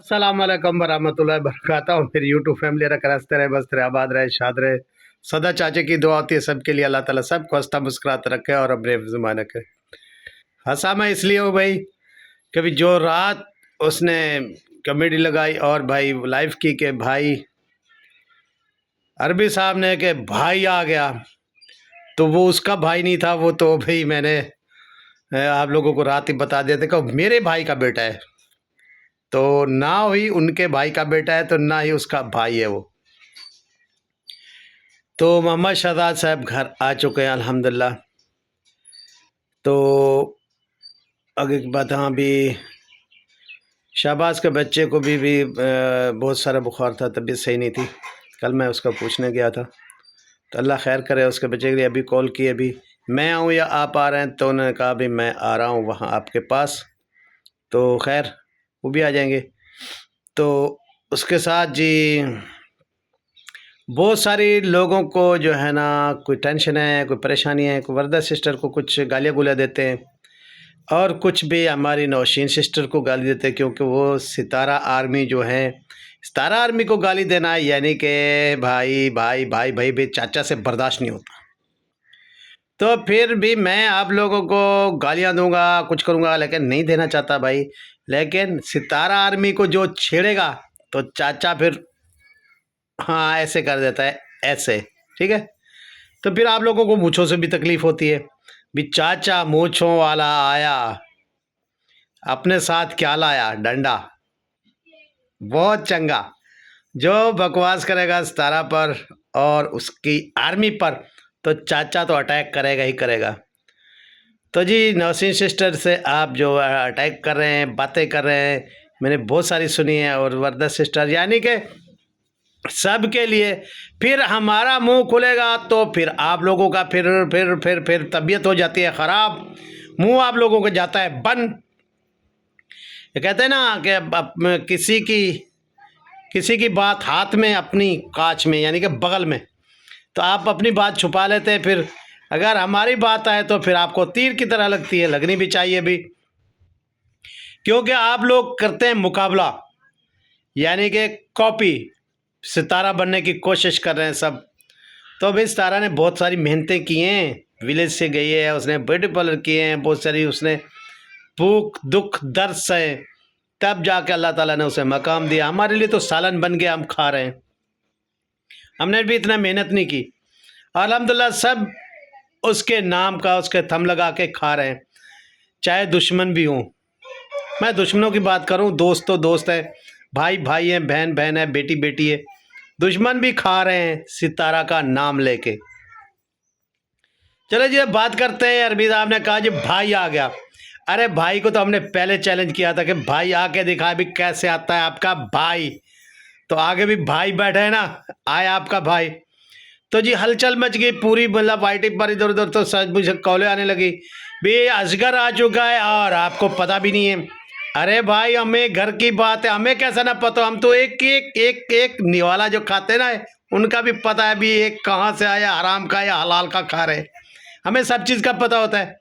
अस्सलाम वालेकुम वरहमतुल्लाहि वबरकातुहू। मेरी यूट्यूब फैमिली रख रस्ते रहे बसते रहे आबाद रहे शाद रहे। सदा चाचे की दुआ होती है सबके लिए, अल्लाह ताला सबको हंसता मुस्कुराता रखे और अपने ज़माने के। हंसा मैं इसलिए हूँ भाई, कभी जो रात उसने कॉमेडी लगाई और भाई लाइव की के भाई अरबी साहब ने के भाई आ गया, तो वो उसका भाई नहीं था, वो तो भाई मैंने आप लोगों को रात ही बता दिया था कि मेरे भाई का बेटा है। तो ना ही उनके भाई का बेटा है तो ना ही उसका भाई है वो। तो मोहम्मद शहजाद साहब घर आ चुके हैं अल्हम्दुलिल्लाह। तो आगे की बात, हाँ भी शहबाज के बच्चे को भी बहुत सारा बुखार था, तबीयत सही नहीं थी। कल मैं उसका पूछने गया था, तो अल्लाह खैर करे उसके बच्चे के लिए। अभी कॉल किए, अभी मैं आऊँ या आप आ रहे हैं, तो उन्होंने कहा भी मैं आ रहा हूँ वहाँ आपके पास। तो खैर वो भी आ जाएंगे। तो उसके साथ जी बहुत सारी लोगों को जो है ना कोई टेंशन है, कोई परेशानी है, कोई वर्दा सिस्टर को कुछ गालियाँ गुलियाँ देते हैं, और कुछ भी हमारी नौशीन सिस्टर को गाली देते हैं, क्योंकि वो सितारा आर्मी जो है, सितारा आर्मी को गाली देना है यानी कि भाई भाई भाई भाई भाई चाचा से बर्दाश्त नहीं होता। तो फिर भी मैं आप लोगों को गालियाँ दूंगा, कुछ करूंगा, लेकिन नहीं देना चाहता भाई। लेकिन सितारा आर्मी को जो छेड़ेगा तो चाचा फिर हाँ ऐसे कर देता है, ऐसे। ठीक है, तो फिर आप लोगों को मूँछों से भी तकलीफ होती है। भी चाचा मूँछों वाला आया, अपने साथ क्या लाया? डंडा। बहुत चंगा। जो बकवास करेगा सितारा पर और उसकी आर्मी पर, तो चाचा तो अटैक करेगा ही करेगा। तो जी नौशीन सिस्टर से आप जो अटैक कर रहे हैं, बातें कर रहे हैं, मैंने बहुत सारी सुनी है। और वर्दा सिस्टर यानी कि सबके लिए फिर हमारा मुंह खुलेगा तो फिर आप लोगों का फिर तबीयत हो जाती है ख़राब, मुंह आप लोगों का जाता है बंद। ये कहते हैं ना कि किसी की बात हाथ में, अपनी कांच में यानी कि बगल में, तो आप अपनी बात छुपा लेते हैं। फिर अगर हमारी बात आए तो फिर आपको तीर की तरह लगती है, लगनी भी चाहिए भी, क्योंकि आप लोग करते हैं मुकाबला यानी कि कॉपी, सितारा बनने की कोशिश कर रहे हैं सब। तो भाई सितारा ने बहुत सारी मेहनतें की हैं, विलेज से गई है, उसने ब्यूटी पार्लर किए हैं, बहुत सारी उसने भूख दुख दर्द सहे, तब जाके अल्लाह ताला ने उसे मकाम दिया। हमारे लिए तो सालन बन गया, हम खा रहे हैं, हमने भी इतना मेहनत नहीं की। अल्हम्दुलिल्लाह सब उसके नाम का, उसके थम लगा के खा रहे हैं, चाहे दुश्मन भी हों। मैं दुश्मनों की बात करूं, दोस्त तो दोस्त है, भाई भाई है, बहन बहन है, बेटी बेटी है, दुश्मन भी खा रहे हैं सितारा का नाम लेके। चलो जी अब बात करते हैं। अरबी साहब ने कहा जी भाई आ गया। अरे भाई को तो हमने पहले चैलेंज किया था कि भाई आके दिखा भी कैसे आता है आपका भाई। तो आगे भी भाई बैठे है ना, आया आपका भाई। तो जी हलचल मच गई पूरी, मतलब वाईटी पर इधर उधर, तो सच मुझे कॉलें आने लगी भी असगर आ चुका है और आपको पता भी नहीं है। अरे भाई हमें घर की बात है, हमें कैसा ना पता, हम तो एक एक एक एक निवाला जो खाते ना उनका भी पता है भी एक कहाँ से आया, हराम का या हलाल का खा रहे, हमें सब चीज़ का पता होता है।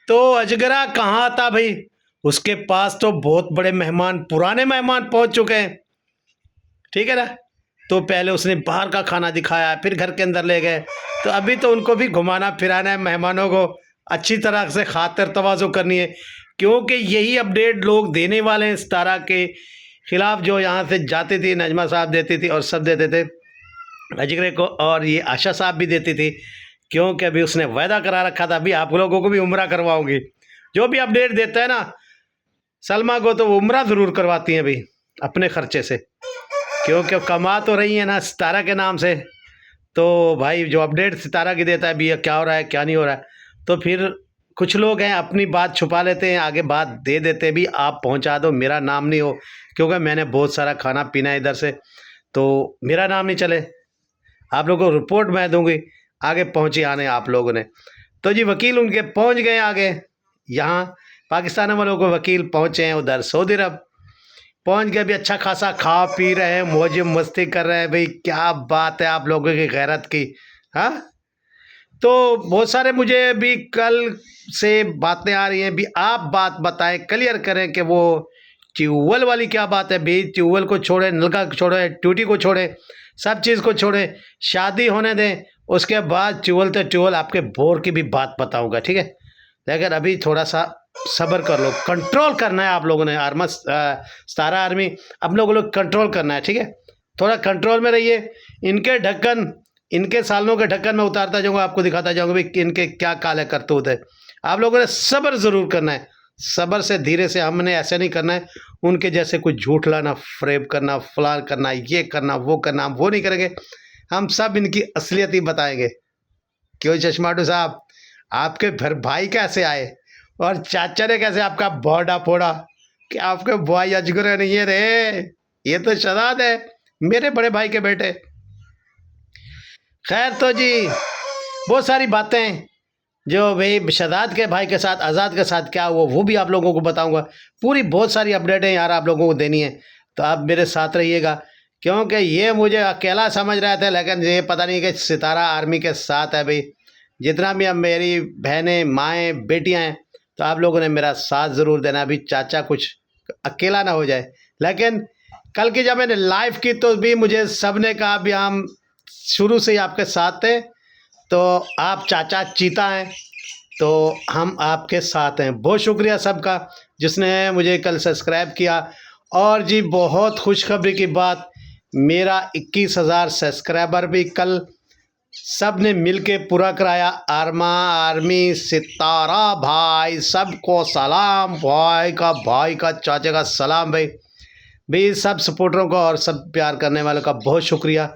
तो अजगरा कहाँ था भाई, उसके पास तो बहुत बड़े मेहमान, पुराने मेहमान पहुंच चुके हैं। ठीक है ना, तो पहले उसने बाहर का खाना दिखाया, फिर घर के अंदर ले गए, तो अभी तो उनको भी घुमाना फिराना है, मेहमानों को अच्छी तरह से खातिर तवाज़ो करनी है, क्योंकि यही अपडेट लोग देने वाले हैं सितारा के ख़िलाफ़। जो यहाँ से जाती थी, नजमा साहब देती थी और सब देते थे अजगरे को, और ये आशा साहब भी देती थी, क्योंकि अभी उसने वायदा करा रखा था अभी आप लोगों को भी उम्रा करवाऊंगी। जो भी अपडेट देता है ना सलमा को, तो वो उम्रा ज़रूर करवाती हैं भाई अपने ख़र्चे से, क्योंकि कमा तो रही है ना सितारा के नाम से। तो भाई जो अपडेट सितारा की देता है भी क्या हो रहा है क्या नहीं हो रहा है, तो फिर कुछ लोग हैं अपनी बात छुपा लेते हैं, आगे बात दे देते हैं भी आप पहुंचा दो, मेरा नाम नहीं हो, क्योंकि मैंने बहुत सारा खाना पीना है इधर से, तो मेरा नाम नहीं चले, आप लोगों को रिपोर्ट मैं दूंगी, आगे पहुंची आने आप लोगों ने। तो जी वकील उनके पहुंच गए आगे, यहाँ पाकिस्तान वालों को वकील पहुंचे हैं उधर सऊदी अरब, पहुंच गए भी अच्छा खासा खा पी रहे हैं, मौज मस्ती कर रहे हैं। भाई क्या बात है आप लोगों की गैरत की। हाँ, तो बहुत सारे मुझे भी कल से बातें आ रही हैं भी आप बात बताएं, क्लियर करें कि वो च्यूवल वाली क्या बात है भाई? च्यूवल को छोड़े, नलका को छोड़े, ट्यूटी को छोड़े, सब चीज़ को छोड़े, शादी होने दें, उसके बाद च्यूवल तो च्यूवल आपके बोर की भी बात बताऊंगा, ठीक है? लेकिन अभी थोड़ा सा सब्र कर लो, कंट्रोल करना है आप लोगों ने। सितारा आर्मी आप लोगों को कंट्रोल करना है, ठीक है? थोड़ा कंट्रोल में रहिए। इनके ढक्कन, इनके सालों के ढक्कन में उतारता जाऊंगा, आपको दिखाता जाऊंगा भाई कि इनके क्या काले करतूत है। आप लोगों ने सब्र ज़रूर करना है, सब्र से धीरे से। हमने ऐसे नहीं करना है उनके जैसे कुछ झूठ लाना, फ्रेब करना, फलान करना, ये करना, वो करना, हम वो नहीं करेंगे। हम सब इनकी असलियत ही बताएंगे। क्यों चश्माटू साहब, आपके घर भाई कैसे आए और चाचा ने कैसे आपका बॉडा फोड़ा कि आपके भाई अजगर नहीं है रे? ये तो शदाद है, मेरे बड़े भाई के बेटे। खैर तो जी, बहुत सारी बातें जो भाई शदाद के भाई के साथ, आज़ाद के साथ क्या हुआ वो भी आप लोगों को बताऊंगा। पूरी बहुत सारी अपडेटें यार आप लोगों को देनी है, तो आप मेरे साथ रहिएगा। क्योंकि ये मुझे अकेला समझ रहे थे, लेकिन ये पता नहीं कि सितारा आर्मी के साथ है भाई। जितना भी अब मेरी बहनें, माएँ, बेटियाँ हैं, तो आप लोगों ने मेरा साथ ज़रूर देना। अभी चाचा कुछ अकेला ना हो जाए। लेकिन कल की जब मैंने लाइव की तो भी मुझे सब ने कहा भी हम शुरू से ही आपके साथ थे, तो आप चाचा चीता हैं, तो हम आपके साथ हैं। बहुत शुक्रिया सबका जिसने मुझे कल सब्सक्राइब किया। और जी बहुत खुशखबरी की बात, मेरा 21,000 सब्सक्राइबर भी कल सब ने मिल के पूरा कराया। आर्मी, सितारा भाई, सबको सलाम, भाई का चाचा का सलाम भाई। भाई सब सपोर्टरों का और सब प्यार करने वालों का बहुत शुक्रिया।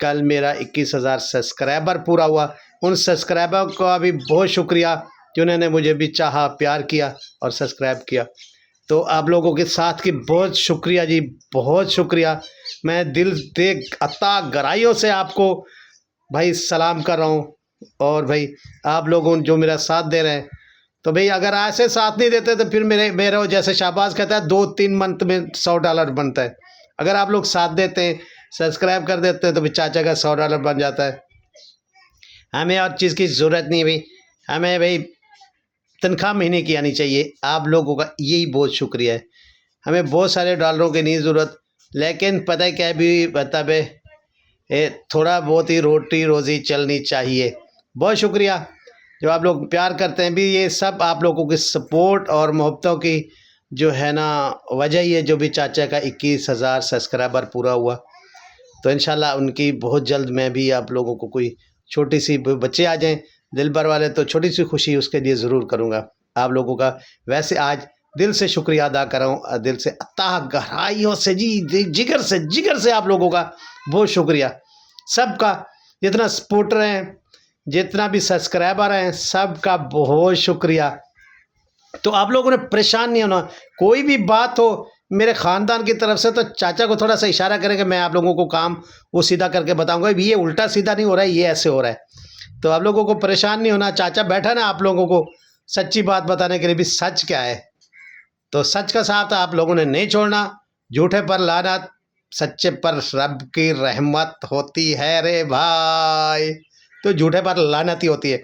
कल मेरा 21,000 सब्सक्राइबर पूरा हुआ। उन सब्सक्राइबर का भी बहुत शुक्रिया जिन्होंने मुझे भी चाहा, प्यार किया और सब्सक्राइब किया। तो आप लोगों के साथ की बहुत शुक्रिया जी, बहुत शुक्रिया। मैं दिल से अता गहराइयों से आपको भाई सलाम कर रहा हूँ। और भाई आप लोगों जो मेरा साथ दे रहे हैं, तो भाई अगर ऐसे साथ नहीं देते तो फिर मेरे जैसे शाहबाज कहता है 2-3 मंथ में $100 बनता है। अगर आप लोग साथ देते हैं, सब्सक्राइब कर देते हैं, तो भाई चाचा का $100 बन जाता है। हमें और चीज़ की ज़रूरत नहीं भाई, हमें भाई तनख्वाह महीने की आनी चाहिए। आप लोगों का यही बहुत शुक्रिया है। हमें बहुत सारे डॉलरों की नहीं ज़रूरत, लेकिन पता है क्या भी बता भाई, थोड़ा बहुत ही रोटी रोज़ी चलनी चाहिए। बहुत शुक्रिया जो आप लोग प्यार करते हैं भी। ये सब आप लोगों की सपोर्ट और मोहब्बतों की जो है ना वजह ही है, जो भी चाचा का 21,000 सब्सक्राइबर पूरा हुआ। तो इंशाल्लाह उनकी बहुत जल्द मैं भी आप लोगों को कोई छोटी सी बच्चे आ जाएं दिल भर वाले, तो छोटी सी खुशी उसके लिए ज़रूर करूँगा आप लोगों का। वैसे आज दिल से शुक्रिया अदा कर रहा हूँ, दिल से अता गहराइयों से जी, जिगर से आप लोगों का बहुत शुक्रिया। सबका जितना सपोर्टर हैं, जितना भी सब्सक्राइबर हैं, सबका बहुत शुक्रिया। तो आप लोगों ने परेशान नहीं होना, कोई भी बात हो मेरे ख़ानदान की तरफ से, तो चाचा को थोड़ा सा इशारा करेंगे, मैं आप लोगों को काम वो सीधा करके बताऊंगा भी ये उल्टा सीधा नहीं हो रहा है, ये ऐसे हो रहा है। तो आप लोगों को परेशान नहीं होना। चाचा बैठा ना आप लोगों को सच्ची बात बताने के लिए भी, सच क्या है। तो सच का साथ आप लोगों ने नहीं छोड़ना। झूठे पर लानत, सच्चे पर रब की रहमत होती है रे भाई। तो झूठे पर लानत ही होती है,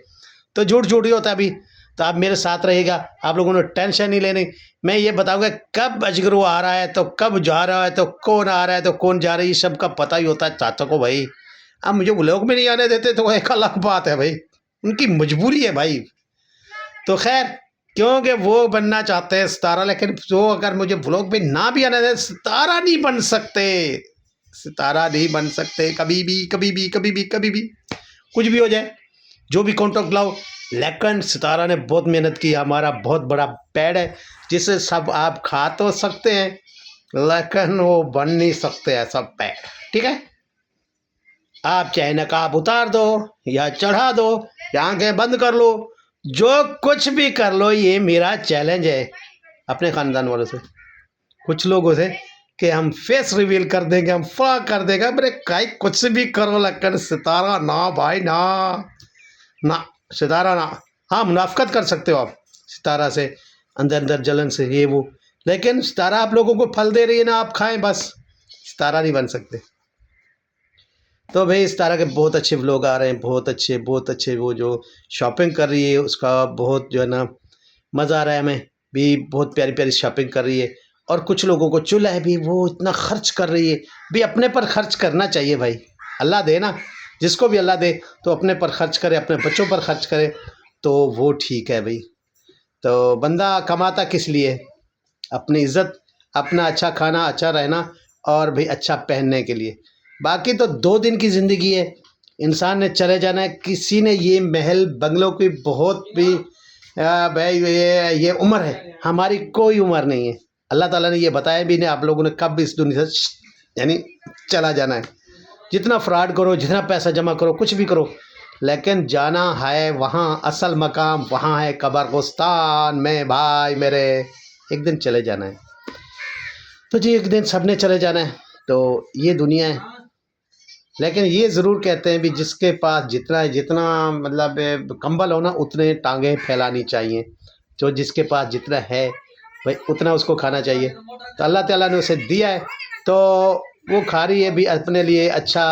तो झूठ ही होता है अभी। तो आप मेरे साथ रहेगा, आप लोगों ने टेंशन नहीं लेनी। मैं ये बताऊंगा कब अजगरू आ रहा है, तो कब जा रहा है, तो कौन आ रहा है, तो कौन जा रहा है, ये सब का पता ही होता है चाचा को भाई। अब मुझे व्लॉग में नहीं आने देते तो एक अलग बात है भाई, उनकी मजबूरी है भाई। तो खैर, क्योंकि वो बनना चाहते हैं सितारा, लेकिन वो अगर मुझे व्लॉग में ना भी आने दे, सितारा नहीं बन सकते, सितारा नहीं बन सकते कभी भी, कभी भी, कभी भी, कभी भी। कुछ भी हो जाए, जो भी कॉन्ट्रैक्ट लाओ। लेकिन सितारा ने बहुत मेहनत की, हमारा बहुत बड़ा पेड़ है जिसे सब आप खा तो सकते हैं, लेकिन वो बन नहीं सकते ऐसा पेड़, ठीक है? आप चाहे नकाब उतार दो या चढ़ा दो या आंखें बंद कर लो, जो कुछ भी कर लो, ये मेरा चैलेंज है अपने ख़ानदान वालों से, कुछ लोगों से, कि हम फेस रिवील कर देंगे, हम फा कर देंगे। मेरे काई कुछ भी करो, लेकिन सितारा ना भाई, ना ना, सितारा ना। हाँ, मुनाफकत कर सकते हो आप सितारा से, अंदर अंदर जलन से, ये वो, लेकिन सितारा आप लोगों को फल दे रही है ना, आप खाएं बस, सितारा नहीं बन सकते। तो भाई सितारा के बहुत अच्छे व्लॉग आ रहे हैं, बहुत अच्छे, बहुत अच्छे। वो जो शॉपिंग कर रही है उसका बहुत जो है ना मज़ा आ रहा है, हमें भी बहुत प्यारी प्यारी शॉपिंग कर रही है। और कुछ लोगों को चूल्हा है भी, वो इतना खर्च कर रही है भी। अपने पर खर्च करना चाहिए भाई, अल्लाह दे ना, जिसको भी अल्लाह दे तो अपने पर खर्च करे, अपने बच्चों पर खर्च करे तो वो ठीक है भाई। तो बंदा कमाता किस लिए? अपनी इज़्ज़त, अपना अच्छा खाना, अच्छा रहना और भाई अच्छा पहनने के लिए। बाकी तो 2 दिन की ज़िंदगी है, इंसान ने चले जाना है। किसी ने ये महल बंगलों की बहुत भी भाई ये उम्र है, हमारी कोई उम्र नहीं है। अल्लाह ताला ने ये बताया भी नहीं आप लोगों ने कब इस दुनिया से यानी चला जाना है। जितना फ्रॉड करो, जितना पैसा जमा करो, कुछ भी करो, लेकिन जाना है वहाँ, असल मकाम वहाँ है कब्रिस्तान में भाई मेरे। एक दिन चले जाना है तो जी, एक दिन सबने चले जाना है, तो ये दुनिया है। लेकिन ये ज़रूर कहते हैं भी जिसके पास जितना है, जितना मतलब कंबल हो ना, उतने टांगें फैलानी चाहिए। जो जिसके पास जितना है भाई उतना उसको खाना चाहिए। तो अल्लाह ताला ने उसे दिया है तो वो खा रही है भी, अपने लिए अच्छा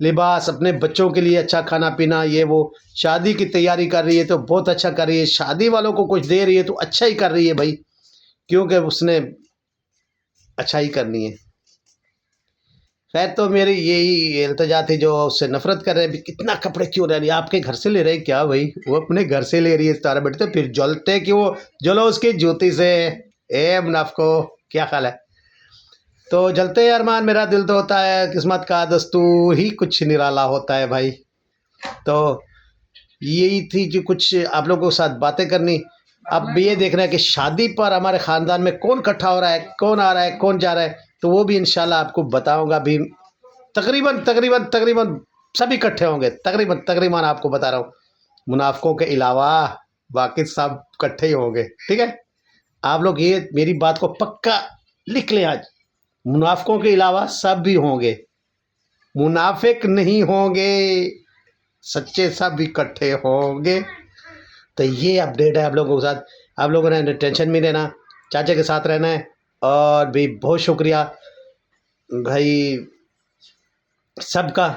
लिबास, अपने बच्चों के लिए अच्छा खाना पीना, ये वो। शादी की तैयारी कर रही है तो बहुत अच्छा कर रही है, शादी वालों को कुछ दे रही है तो अच्छा ही कर रही है भाई, क्योंकि उसने अच्छा ही करनी है। खैर, तो मेरी यही इल्तिजा थी, जो उससे नफरत कर रहे हैं भी, कितना कपड़े क्यों ले रही है, आपके घर से ले रहे हैं क्या भाई? वो अपने घर से ले रही है तारा बेटे, तो फिर जलते क्यों? जलो उसकी जूती से। ए मुनाफको, क्या ख्याल है? तो जलते हैं अरमान, मेरा दिल तो होता है किस्मत का दस्तूर ही कुछ निराला होता है भाई। तो यही थी जो कुछ आप लोगों के साथ बातें करनी। अब ये देखना है कि शादी पर हमारे ख़ानदान में कौन इकट्ठा हो रहा है, कौन आ रहा है, कौन जा रहा है, तो वो भी इंशाल्लाह आपको बताऊंगा भी। तकरीबन तकरीबन तकरीबन सभी इकट्ठे होंगे, तकरीबन तकरीबन आपको बता रहा हूँ, मुनाफिकों के अलावा बाकी सब इकट्ठे ही होंगे। ठीक है, आप लोग ये मेरी बात को पक्का लिख लें आज, मुनाफिकों के अलावा सब भी होंगे, मुनाफिक नहीं होंगे, सच्चे सब इकट्ठे होंगे। तो ये अपडेट है आप लोगों के साथ। आप लोगों ने टेंशन में रहना, चाचा के साथ रहना है। और भी बहुत शुक्रिया भाई सबका।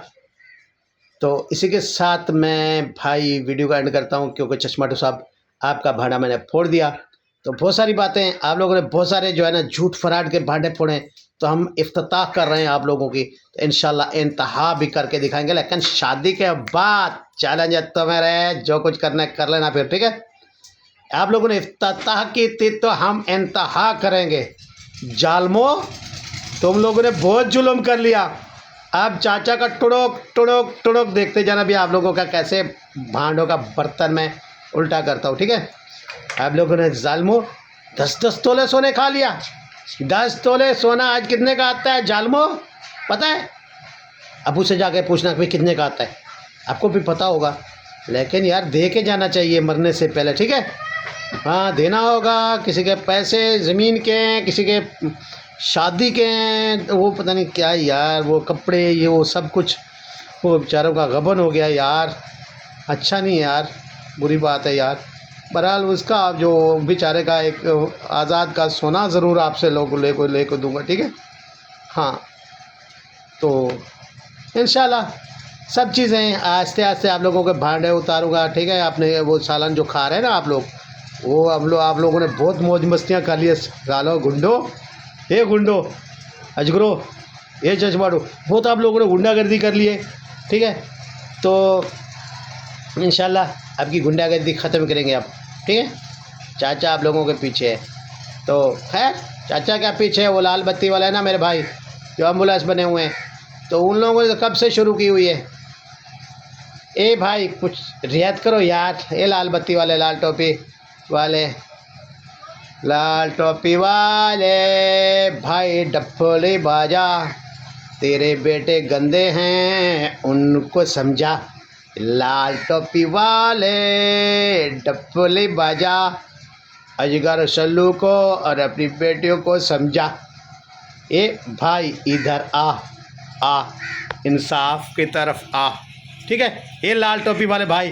तो इसी के साथ मैं भाई वीडियो का एंड करता हूँ, क्योंकि चश्माटू साहब आपका भांडा मैंने फोड़ दिया। तो बहुत सारी बातें आप लोगों ने, बहुत सारे जो है ना झूठ फराड के भांडे फोड़े, तो हम इफ्तिताह कर रहे हैं आप लोगों की। तो इंशाल्लाह इंतहा भी करके दिखाएंगे, लेकिन शादी के बाद चैलेंज है तो मेरे, जो कुछ करना है कर लेना फिर। ठीक है, आप लोगों ने इफ्तिताह की थी तो हम इंतहा करेंगे। जालमो, तुम लोगों ने बहुत जुल्म कर लिया, अब चाचा का टुड़ोक टुड़ोक टुड़ोक देखते जाना भी आप लोगों का, कैसे भांडों का बर्तन में उल्टा करता हूँ। ठीक है, आप लोगों ने जालमो 10-10 तोले सोने खा लिया। 10 तोले सोना आज कितने का आता है जालमो, पता है? अबू से जाके पूछना कि कितने का आता है, आपको भी पता होगा। लेकिन यार दे के जाना चाहिए मरने से पहले। ठीक है, हाँ देना होगा। किसी के पैसे ज़मीन के हैं, किसी के शादी के हैं, वो पता नहीं क्या यार, वो कपड़े ये वो सब कुछ, वो बेचारों का गबन हो गया यार। अच्छा नहीं यार, बुरी बात है यार। बहरहाल उसका जो बेचारे का एक आज़ाद का सोना ज़रूर आपसे लोग ले को दूँगा। ठीक है, हाँ तो इंशाल्लाह सब चीज़ें आस्ते आस्ते आप लोगों के भांडे उतारूँगा। ठीक है, आपने वो सालन जो खा रहे हैं ना आप लोग, वो आप लोगों ने बहुत मौज मस्तियाँ कर लिए। सालो गुंडो, ये गुंडो, अजगरो, ये चश्माटू, बहुत आप लोगों ने गुंडागर्दी कर लिए। ठीक है, तो इंशाल्लाह आपकी गुंडागर्दी ख़त्म करेंगे आप। ठीक है, चाचा आप लोगों के पीछे है। तो खैर, चाचा क्या पीछे है, वो लाल बत्ती वाला है ना मेरे भाई, जो एम्बुलेंस बने हुए हैं, तो उन लोगों ने तो कब से शुरू की हुई है। ए भाई कुछ रियायत करो यार, ये लाल बत्ती वाले, लाल टोपी वाले, लाल टोपी वाले भाई डफली बाजा, तेरे बेटे गंदे हैं उनको समझा। लाल टोपी वाले डफली बाजा, अजगर सल्लू को और अपनी बेटियों को समझा। ए भाई इधर आ इंसाफ की तरफ आ। ठीक है, ये लाल टोपी वाले भाई